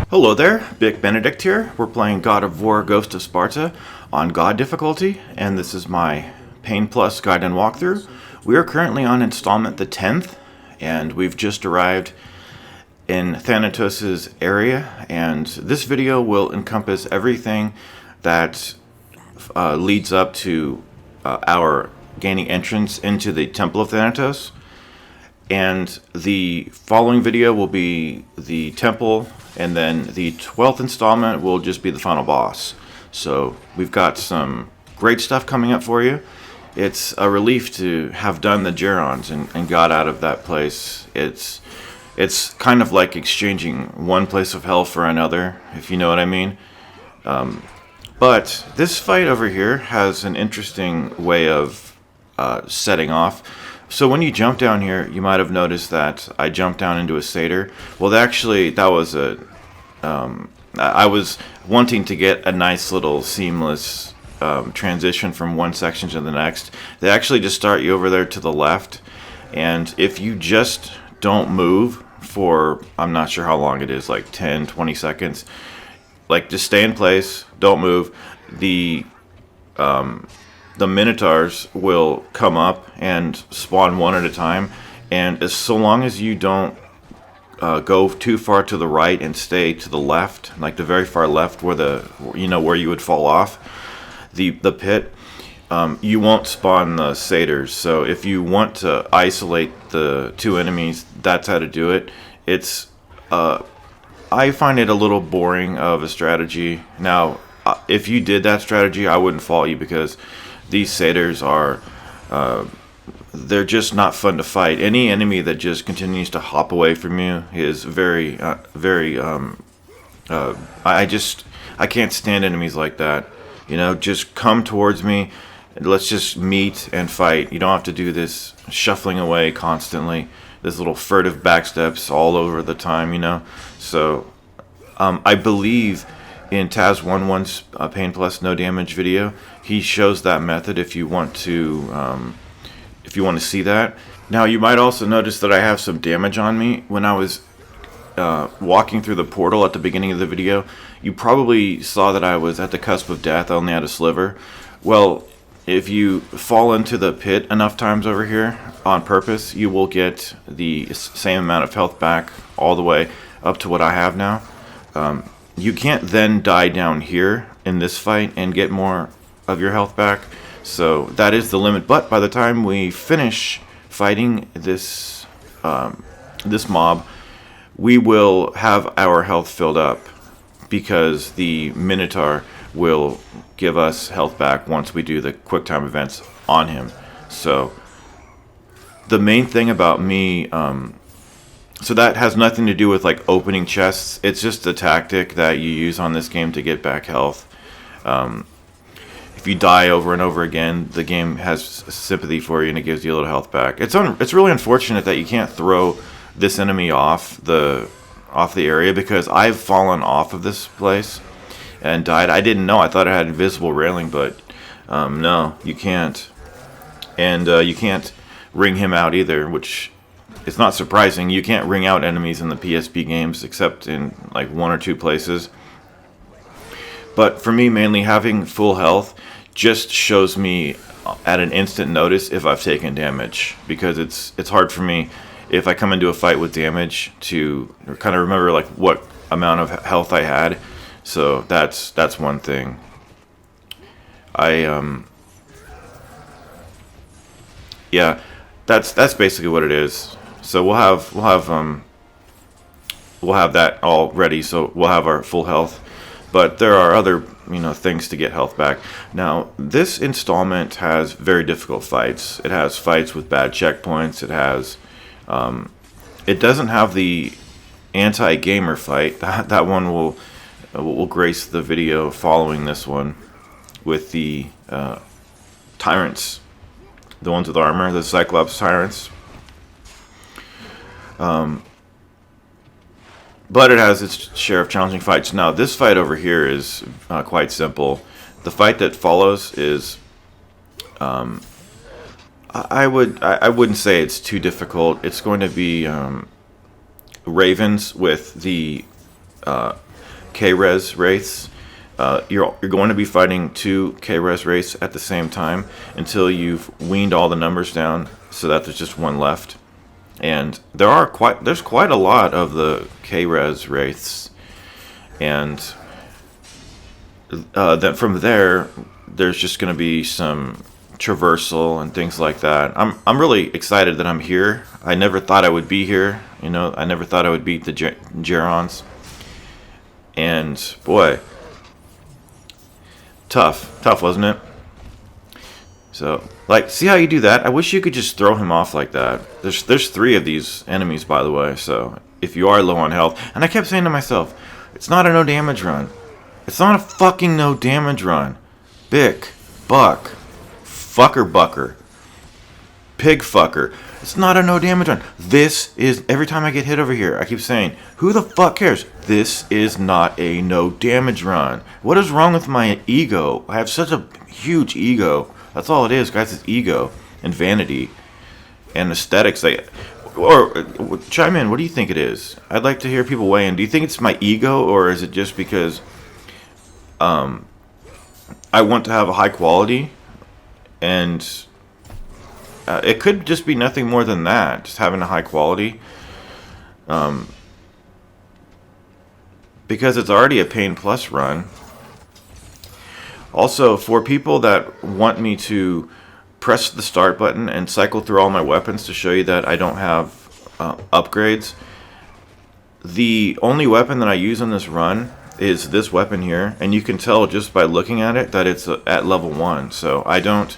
Hello there, Big Benedict here. We're playing God of War Ghost of Sparta on God difficulty, and this is my Pain Plus guide and walkthrough. We are currently on installment the 10th, and we've just arrived in Thanatos' area, and this video will encompass everything that leads up to our gaining entrance into the Temple of Thanatos. And the following video will be the temple, and then the 12th installment will just be the final boss. So we've got some great stuff coming up for you. It's a relief to have done the Gerons and got out of that place. It's kind of like exchanging one place of hell for another, if you know what I mean. But this fight over here has an interesting way of setting off. So when you jump down here, you might have noticed that I jumped down into a satyr. Well, actually, that was I was wanting to get a nice little seamless transition from one section to the next. They actually just start you over there to the left, and if you just don't move for, I'm not sure how long it is, like 10, 20 seconds, like just stay in place, don't move, the minotaurs will come up and spawn one at a time, and so long as you don't go too far to the right and stay to the left, like the very far left where where you would fall off the pit, you won't spawn the satyrs. So if you want to isolate the two enemies, that's how to do it. It's I find it a little boring of a strategy. Now, if you did that strategy, I wouldn't fault you, because these satyrs are, they're just not fun to fight. Any enemy that just continues to hop away from you is very, I can't stand enemies like that. You know, just come towards me, and let's just meet and fight. You don't have to do this shuffling away constantly, this little furtive backsteps all over the time, you know. So, I believe in Taz11's Pain Plus No Damage video, he shows that method if you want to see that. Now, you might also notice that I have some damage on me. When I was walking through the portal at the beginning of the video, you probably saw that I was at the cusp of death. I only had a sliver. Well, if you fall into the pit enough times over here on purpose, you will get the same amount of health back all the way up to what I have now. You can't then die down here in this fight and get more of your health back. So that is the limit. But by the time we finish fighting this this mob, we will have our health filled up, because the Minotaur will give us health back once we do the quick time events on him. So the main thing about me, so that has nothing to do with like opening chests. It's just a tactic that you use on this game to get back health. If you die over and over again, the game has sympathy for you and it gives you a little health back. It's really unfortunate that you can't throw this enemy off the area, because I've fallen off of this place and died. I didn't know. I thought it had invisible railing, but no, you can't. And you can't ring him out either, which is not surprising. You can't ring out enemies in the PSP games except in like one or two places. But for me, mainly having full health just shows me at an instant notice if I've taken damage, because it's hard for me if I come into a fight with damage to kind of remember like what amount of health I had. So that's one thing. Yeah, that's basically what it is. So we'll have that all ready. So we'll have our full health. But there are other, things to get health back. Now, this installment has very difficult fights. It has fights with bad checkpoints. It has, it doesn't have the anti-gamer fight. That one will grace the video following this one, with the tyrants, the ones with armor, the Cyclops tyrants. But it has its share of challenging fights. Now, this fight over here is quite simple. The fight that follows is, I wouldn't say it's too difficult. It's going to be ravens with the K-Res Wraiths. You're going to be fighting 2 K-Res Wraiths at the same time until you've weaned all the numbers down so that there's just 1 left. And there's quite a lot of the K-Res Wraiths. And then from there's just going to be some traversal and things like that. I'm really excited that I'm here. I never thought I would be here. I never thought I would beat the Gerons. And boy, tough, wasn't it? So, like, see how you do that? I wish you could just throw him off like that. There's 3 of these enemies, by the way. So if you are low on health, and I kept saying to myself, it's not a no damage run. It's not a fucking no damage run. Bick, buck, fucker bucker, pig fucker. It's not a no damage run. This is, every time I get hit over here, I keep saying, who the fuck cares? This is not a no damage run. What is wrong with my ego? I have such a huge ego. That's all it is, guys. It's ego and vanity and aesthetics. Or chime in. What do you think it is? I'd like to hear people weigh in. Do you think it's my ego, or is it just because I want to have a high quality, and it could just be nothing more than that, just having a high quality, because it's already a Pain Plus run. Also, for people that want me to press the start button and cycle through all my weapons to show you that I don't have upgrades, the only weapon that I use on this run is this weapon here, and you can tell just by looking at it that it's at level 1. So I don't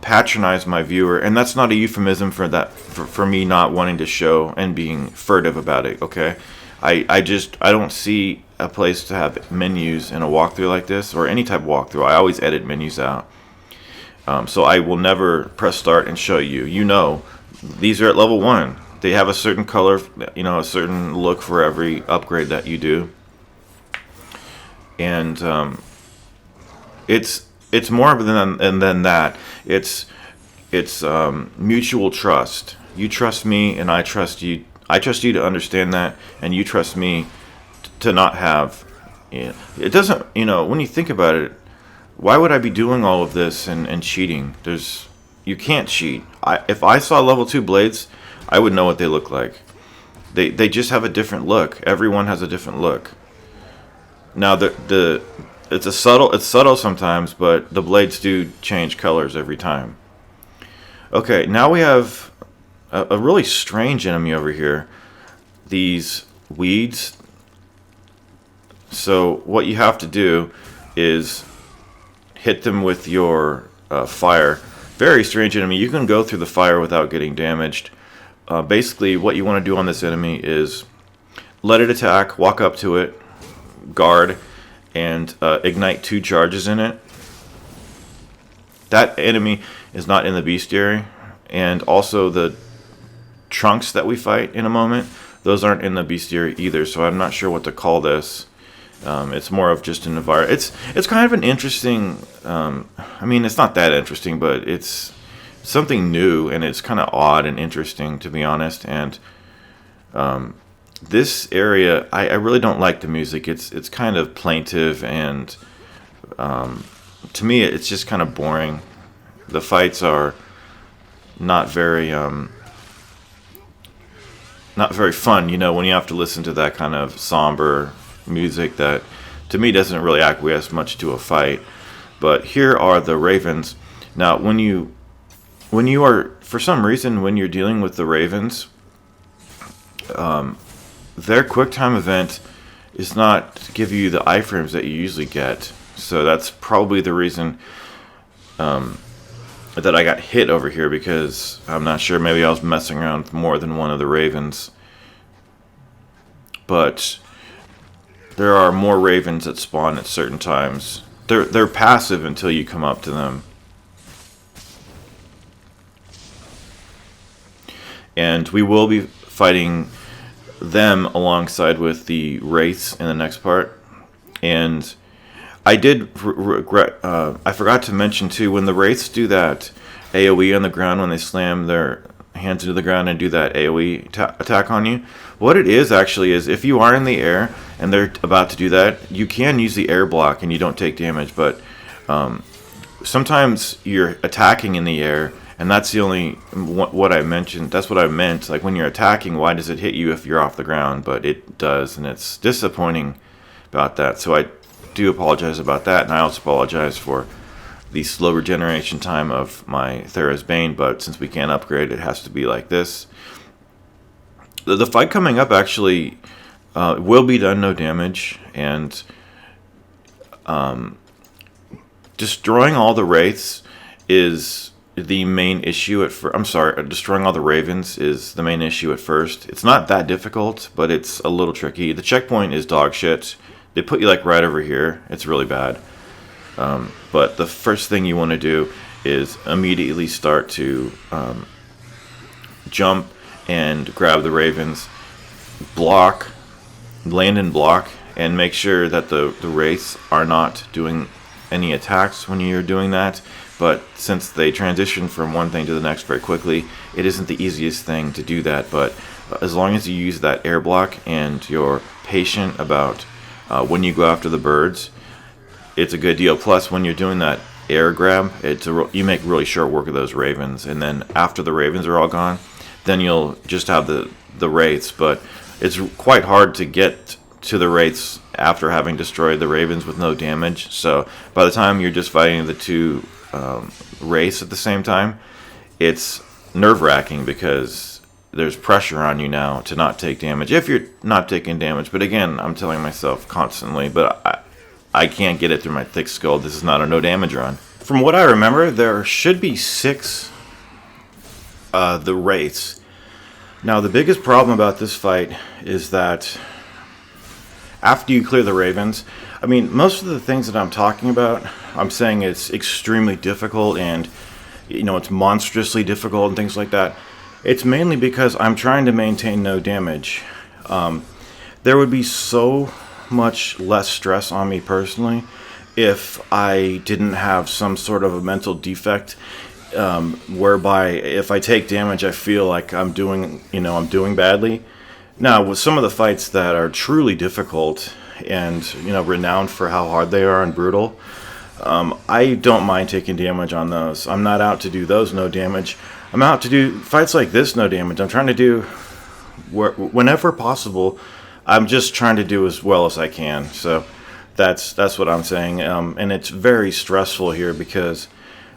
patronize my viewer, and that's not a euphemism for that, for me not wanting to show and being furtive about it. Okay, I don't see a place to have menus in a walkthrough like this, or any type of walkthrough. I always edit menus out. So I will never press start and show you. These are at level 1. They have a certain color, a certain look for every upgrade that you do. And it's more than that. It's mutual trust. You trust me, and I trust you. I trust you to understand that, and you trust me to not have. It doesn't. When you think about it, why would I be doing all of this and cheating? You can't cheat. If I saw level 2 blades, I would know what they look like. They just have a different look. Everyone has a different look. Now it's subtle sometimes, but the blades do change colors every time. Okay, now we have a really strange enemy over here. These weeds. So what you have to do is hit them with your fire. Very strange enemy. You can go through the fire without getting damaged. Basically, what you want to do on this enemy is let it attack, walk up to it, guard, and ignite 2 charges in it. That enemy is not in the bestiary, and also the trunks that we fight in a moment, those aren't in the bestiary either, so I'm not sure what to call this. It's more of just an environment. It's kind of an interesting, it's not that interesting, but it's something new, and it's kind of odd and interesting, to be honest. And this area, I really don't like the music. It's kind of plaintive, and to me, it's just kind of boring. The fights are not very fun, when you have to listen to that kind of somber music that, to me, doesn't really acquiesce much to a fight. But here are the ravens. Now, when you are, for some reason, when you're dealing with the ravens, their quick time event is not to give you the iframes that you usually get. So that's probably the reason that I got hit over here, because I'm not sure, maybe I was messing around with more than one of the ravens. But there are more ravens that spawn at certain times. They're passive until you come up to them. And we will be fighting them alongside with the wraiths in the next part. And I did regret, I forgot to mention too, when the wraiths do that AoE on the ground when they slam their hands into the ground and do that AoE attack on you. What it is actually is if you are in the air and they're about to do that, you can use the air block and you don't take damage, but sometimes you're attacking in the air, and that's the only what I mentioned. That's what I meant. Like when you're attacking, why does it hit you if you're off the ground? But it does, and it's disappointing about that. So I do apologize about that, and I also apologize for the slow regeneration time of my Thera's Bane, but since we can't upgrade, it has to be like this. The fight coming up actually will be done no damage, and destroying all the wraiths is the main issue at first. I'm sorry, destroying all the ravens is the main issue at first. It's not that difficult, but it's a little tricky. The checkpoint is dog shit. They put you like right over here. It's really bad. But the first thing you want to do is immediately start to jump and grab the ravens, block, land and block, and make sure that the wraiths are not doing any attacks when you're doing that. But since they transition from one thing to the next very quickly, it isn't the easiest thing to do that. But as long as you use that air block and you're patient about when you go after the birds, it's a good deal. Plus, when you're doing that air grab, you make really short work of those ravens. And then after the ravens are all gone, then you'll just have the wraiths. But it's quite hard to get to the wraiths after having destroyed the ravens with no damage. So by the time you're just fighting the two wraiths at the same time, it's nerve-wracking because there's pressure on you now to not take damage if you're not taking damage. But again, I'm telling myself constantly, but I can't get it through my thick skull. This is not a no damage run. From what I remember, there should be 6 the wraiths. Now the biggest problem about this fight is that after you clear the ravens, I mean, most of the things that I'm talking about, I'm saying it's extremely difficult and, you know, it's monstrously difficult and things like that. It's mainly because I'm trying to maintain no damage. There would be so much less stress on me personally if I didn't have some sort of a mental defect whereby if I take damage, I feel like I'm doing badly. Now, with some of the fights that are truly difficult and, you know, renowned for how hard they are and brutal, I don't mind taking damage on those. I'm not out to do those no damage. I'm out to do fights like this no damage. I'm trying to do, whenever possible, I'm just trying to do as well as I can. So that's what I'm saying. And it's very stressful here because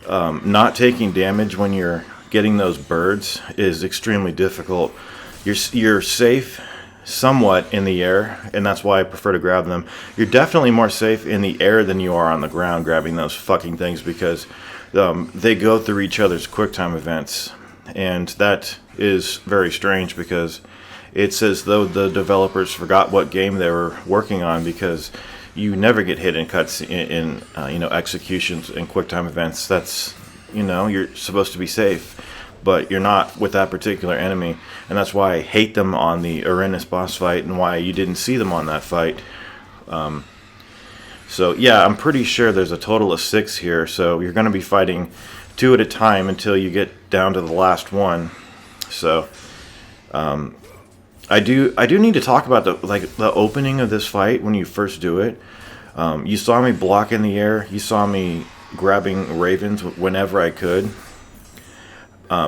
not taking damage when you're getting those birds is extremely difficult. You're safe somewhat in the air, and that's why I prefer to grab them. You're definitely more safe in the air than you are on the ground grabbing those fucking things because they go through each other's QuickTime events, and that is very strange because it's as though the developers forgot what game they were working on because you never get hit in cuts in executions and QuickTime events. That's, you're supposed to be safe, but you're not with that particular enemy, and that's why I hate them on the Arenas boss fight and why you didn't see them on that fight. So yeah, I'm pretty sure there's a total of 6 here, so you're going to be fighting 2 at a time until you get down to the last one. So I do need to talk about the opening of this fight when you first do it. You saw me block in the air. You saw me grabbing ravens whenever I could.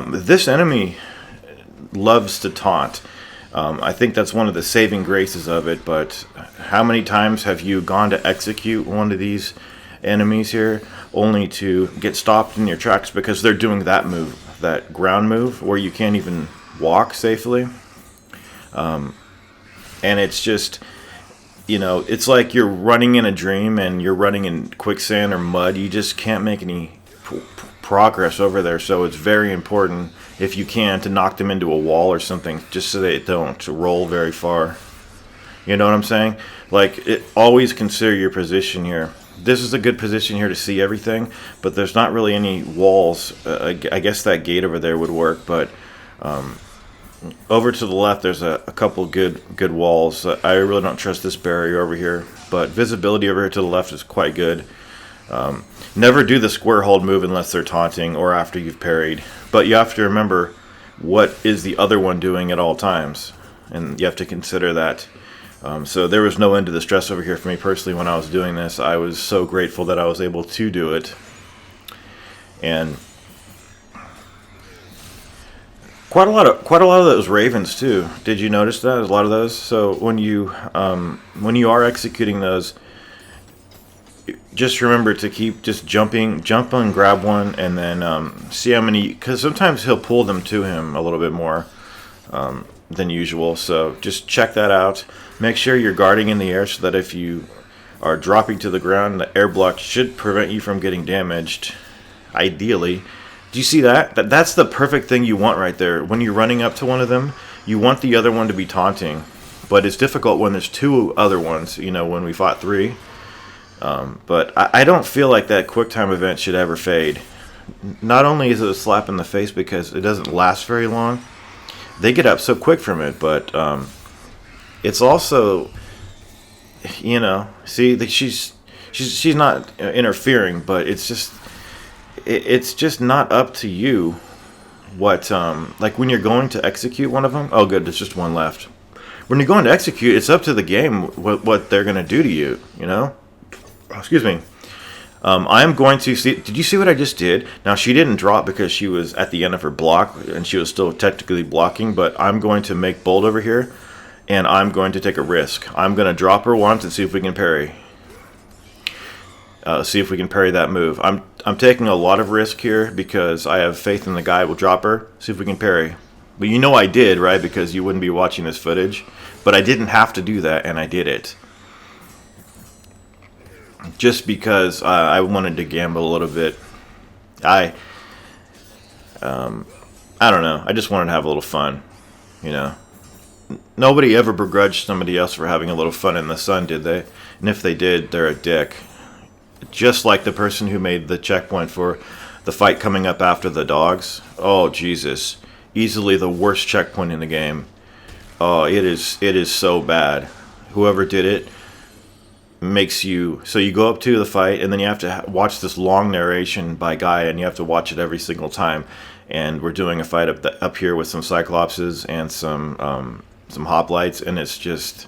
This enemy loves to taunt. I think that's one of the saving graces of it, but how many times have you gone to execute one of these enemies here only to get stopped in your tracks because they're doing that move, that ground move where you can't even walk safely? And it's just, it's like you're running in a dream and you're running in quicksand or mud. You just can't make any progress over there, so it's very important if you can to knock them into a wall or something just so they don't roll very far. You know what I'm saying? Always consider your position here. This is a good position here to see everything, but there's not really any walls. I guess that gate over there would work, but over to the left there's a couple good walls. I really don't trust this barrier over here, but visibility over here to the left is quite good. Never do the square hold move unless they're taunting or after you've parried. But you have to remember, what is the other one doing at all times, and you have to consider that. So there was no end to the stress over here for me personally when I was doing this. I was so grateful that I was able to do it. And quite a lot of those ravens too. Did you notice that? There's a lot of those. So when you are executing those, just remember to keep just jump and grab one, and then see how many, because sometimes he'll pull them to him a little bit more than usual. So just check that out. Make sure you're guarding in the air so that if you are dropping to the ground, the air block should prevent you from getting damaged, ideally. Do you see that? That's the perfect thing you want right there. When you're running up to one of them, you want the other one to be taunting, but it's difficult when there's two other ones, when we fought three. But I don't feel like that quick time event should ever fade. Not only is it a slap in the face because it doesn't last very long, they get up so quick from it, but it's also, see, she's not interfering, but it's just not up to you what, like when you're going to execute one of them. Oh, good, there's just one left. When you're going to execute, it's up to the game what they're going to do to you, Excuse me. I'm going to see. Did you see what I just did? Now, she didn't drop because she was at the end of her block and she was still technically blocking, but I'm going to make bold over here and I'm going to take a risk. I'm going to drop her once and see if we can parry. See if we can parry that move. I'm taking a lot of risk here because I have faith in the guy will drop her. See if we can parry. But I did, right? Because you wouldn't be watching this footage. But I didn't have to do that, and I did it. Just because I wanted to gamble a little bit. I don't know. I just wanted to have a little fun, Nobody ever begrudged somebody else for having a little fun in the sun, did they? And if they did, they're a dick. Just like the person who made the checkpoint for the fight coming up after the dogs. Oh, Jesus. Easily the worst checkpoint in the game. Oh, it is so bad. Whoever did it makes you... So you go up to the fight, and then you have to watch this long narration by Guy, and you have to watch it every single time. And we're doing a fight up here with some Cyclopses and some hoplites, and it's just...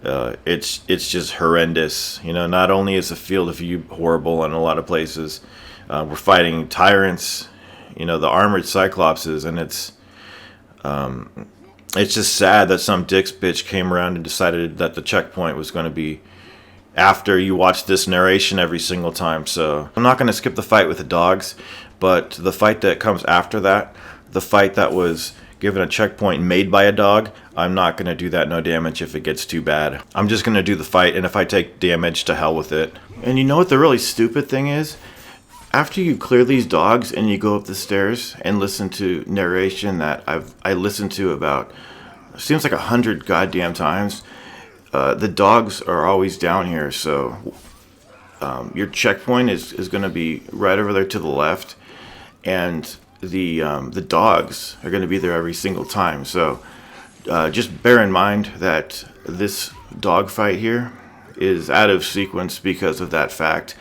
it's just horrendous. Not only is the field of view horrible in a lot of places, we're fighting tyrants, the armored Cyclopses, and it's just sad that some dick's bitch came around and decided that the checkpoint was going to be after you watch this narration every single time. So I'm not going to skip the fight with the dogs, but the fight that comes after that, the fight that was given a checkpoint made by a dog, I'm not going to do that no damage if it gets too bad. I'm just going to do the fight, and if I take damage, to hell with it. And you know what the really stupid thing is? After you clear these dogs and you go up the stairs and listen to narration that I listened to about, seems like 100 goddamn times, the dogs are always down here, so your checkpoint is going to be right over there to the left, and the dogs are going to be there every single time. So just bear in mind that this dog fight here is out of sequence because of that fact,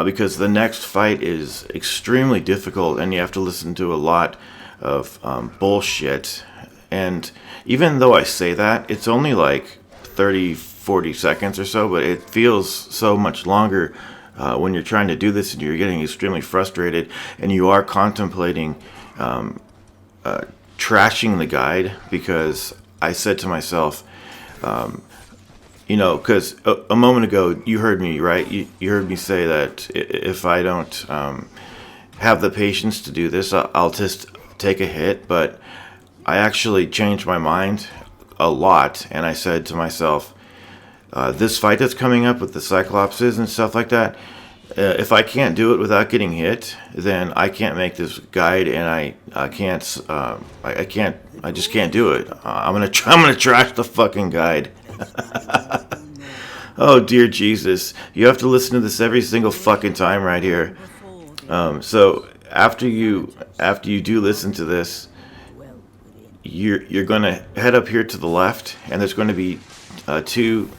because the next fight is extremely difficult and you have to listen to a lot of bullshit. And even though I say that, it's only like 30-40 seconds or so, but it feels so much longer when you're trying to do this and you're getting extremely frustrated and you are contemplating trashing the guide, because I said to myself, because a moment ago you heard me, right? You heard me say that if I don't have the patience to do this, I'll just take a hit. But I actually changed my mind a lot, and I said to myself, this fight that's coming up with the Cyclopses and stuff like that, if I can't do it without getting hit, then I can't make this guide, and I just can't do it. I'm gonna trash the fucking guide. Oh dear Jesus, you have to listen to this every single fucking time right here. So after you do listen to this, you're gonna head up here to the left, and there's going to be two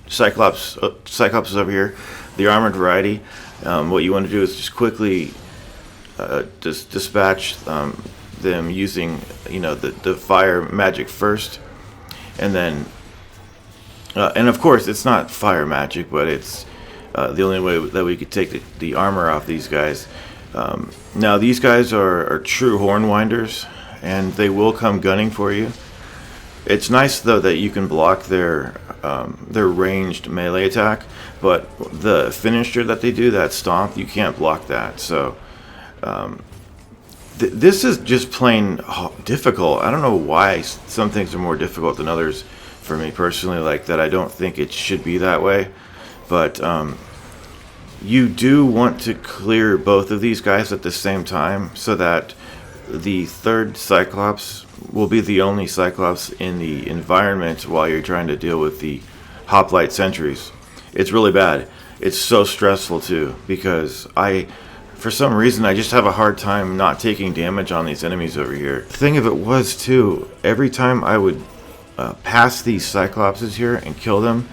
Cyclopses over here, the armored variety. What you want to do is just quickly dispatch them using, you know, the fire magic first, and then and of course it's not fire magic, but it's the only way that we could take the armor off these guys. Now these guys are true hornwinders, and they will come gunning for you. It's nice though that you can block their ranged melee attack, but the finisher that they do, that stomp, you can't block that. So this is just plain difficult. I don't know why some things are more difficult than others for me personally, like that. I don't think it should be that way, but you do want to clear both of these guys at the same time, so that the third Cyclops will be the only Cyclops in the environment while you're trying to deal with the hoplite sentries. It's really bad. It's so stressful too, because for some reason, I just have a hard time not taking damage on these enemies over here. The thing of it was too, every time I would pass these Cyclopses here and kill them,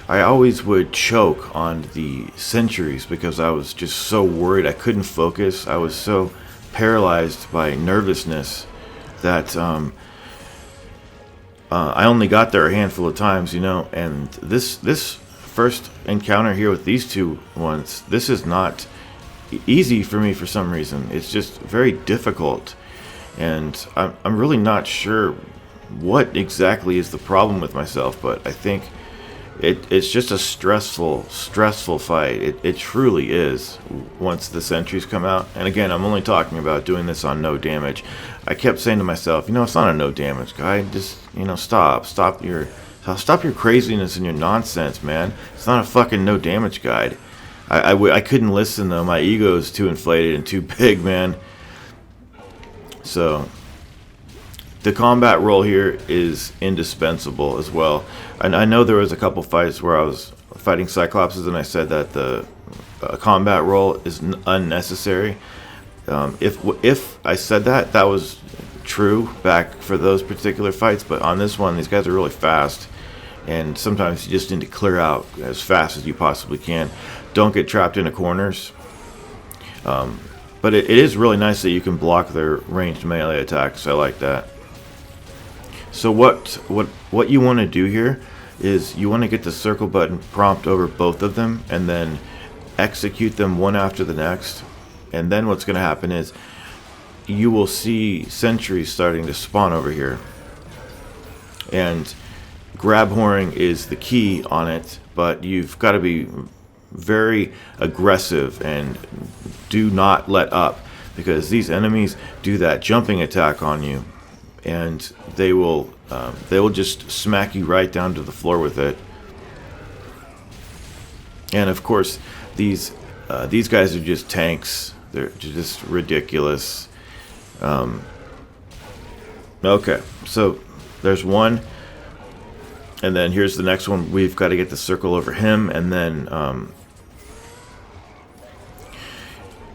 I always would choke on the sentries because I was just so worried. I couldn't focus. I was so paralyzed by nervousness that I only got there a handful of times, you know. And this first encounter here with these two ones, this is not easy for me for some reason. It's just very difficult, and I'm really not sure what exactly is the problem with myself, but I think it's just a stressful fight. It truly is, once the sentries come out. And again, I'm only talking about doing this on no damage. I kept saying to myself, you know, it's not a no damage guide. Just, you know, stop your craziness and your nonsense, man. It's not a fucking no damage guide. I couldn't listen though. My ego is too inflated and too big, man. So the combat roll here is indispensable as well. And I know there was a couple fights where I was fighting Cyclopses and I said that the combat roll is unnecessary. If I said that, that was true back for those particular fights, but on this one, these guys are really fast, and sometimes you just need to clear out as fast as you possibly can. Don't get trapped into corners. But it is really nice that you can block their ranged melee attacks. I like that. So what you want to do here is you want to get the circle button prompt over both of them and then execute them one after the next. And then what's going to happen is you will see sentries starting to spawn over here. And grab horning is the key on it, but you've got to be very aggressive and do not let up, because these enemies do that jumping attack on you, and they will just smack you right down to the floor with it. And of course, these guys are just tanks. They're just ridiculous. Okay, so there's one, and then here's the next one. We've got to get the circle over him, and then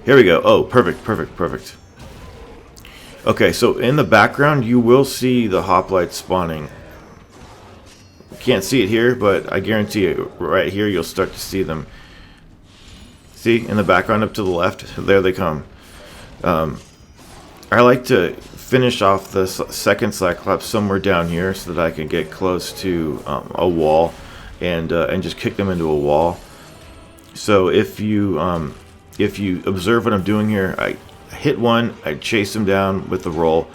here we go. Oh, perfect. Okay, so in the background, you will see the hoplites spawning. You can't see it here, but I guarantee it, right here, you'll start to see them. See, in the background up to the left, there they come. I like to finish off the second Cyclops somewhere down here so that I can get close to a wall and just kick them into a wall. So if you observe what I'm doing here, I hit one, I chase him down with the roll,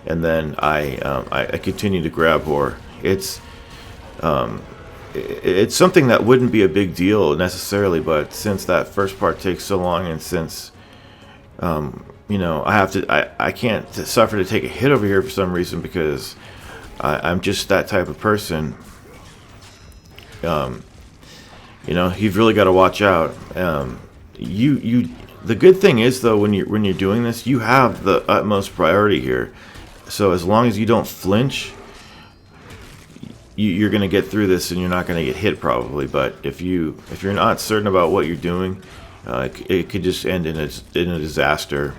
and then I continue to grab whore. It's something that wouldn't be a big deal necessarily, but since that first part takes so long, and since you know, I can't suffer to take a hit over here for some reason, because I'm just that type of person. You know, you've really got to watch out. The good thing is though, when you're doing this, you have the utmost priority here. So as long as you don't flinch, you're going to get through this, and you're not going to get hit probably. But if you're not certain about what you're doing, it could just end in a disaster.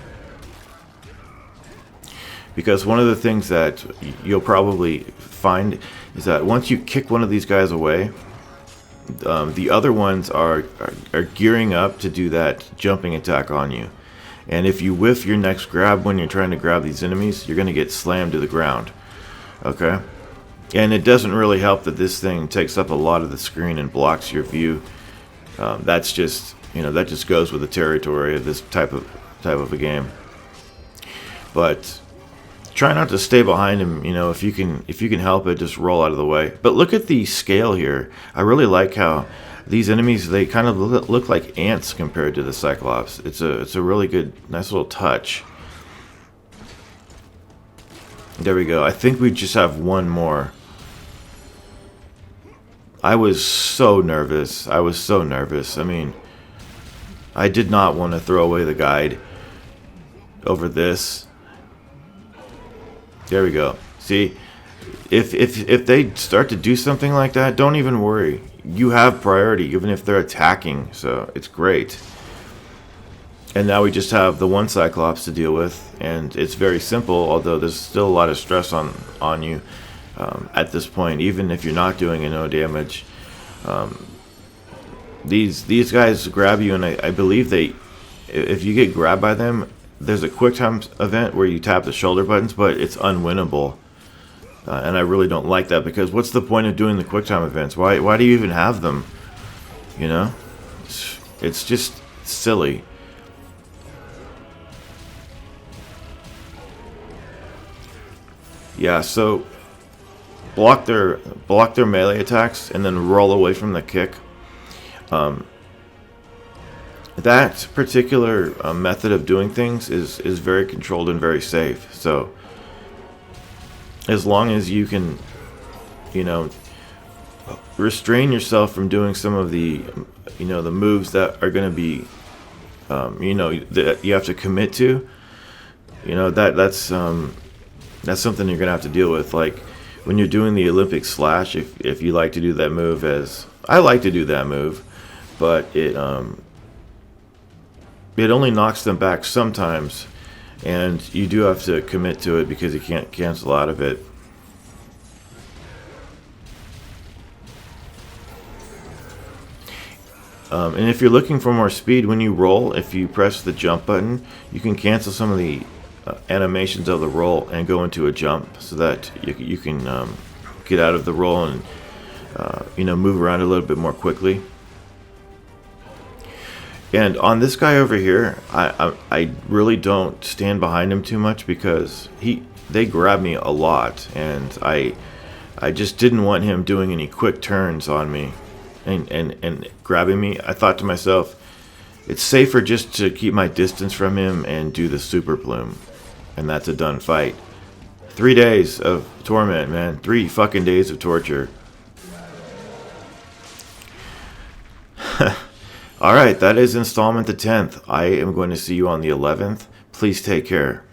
Because one of the things that you'll probably find is that once you kick one of these guys away, the other ones are gearing up to do that jumping attack on you. And if you whiff your next grab when you're trying to grab these enemies, you're going to get slammed to the ground. Okay? And it doesn't really help that this thing takes up a lot of the screen and blocks your view. That's just, that just goes with the territory of this type of a game. But try not to stay behind him. If you can help it, just roll out of the way. But look at the scale here. I really like how these enemies, they kind of look like ants compared to the Cyclops. It's a really good, nice little touch. There we go. I think we just have one more. I was so nervous. I mean, I did not want to throw away the guide over this. There we go. See, if they start to do something like that, don't even worry. You have priority, even if they're attacking. So it's great. And now we just have the one Cyclops to deal with, and it's very simple. Although there's still a lot of stress on you. At this point, even if you're not doing no damage, these guys grab you, and I believe if you get grabbed by them, there's a quick time event where you tap the shoulder buttons, but it's unwinnable, and I really don't like that, because what's the point of doing the quick time events? Why do you even have them? It's just silly. Yeah, so block their melee attacks and then roll away from the kick. That particular method of doing things is very controlled and very safe. So as long as you can, restrain yourself from doing some of the, the moves that are going to be, that you have to commit to, that's something you're going to have to deal with. Like, when you're doing the Olympic slash, if you like to do that move, as I like to do that move, but it only knocks them back sometimes, and you do have to commit to it because you can't cancel out of it. And if you're looking for more speed when you roll, if you press the jump button, you can cancel some of the animations of the roll and go into a jump, so that you can get out of the roll and move around a little bit more quickly. And on this guy over here, I really don't stand behind him too much, because they grab me a lot, and I just didn't want him doing any quick turns on me and grabbing me. I thought to myself, it's safer just to keep my distance from him and do the super plume. And that's a done fight. 3 days of torment, man. 3 fucking days of torture. Alright, that is installment the 10th. I am going to see you on the 11th. Please take care.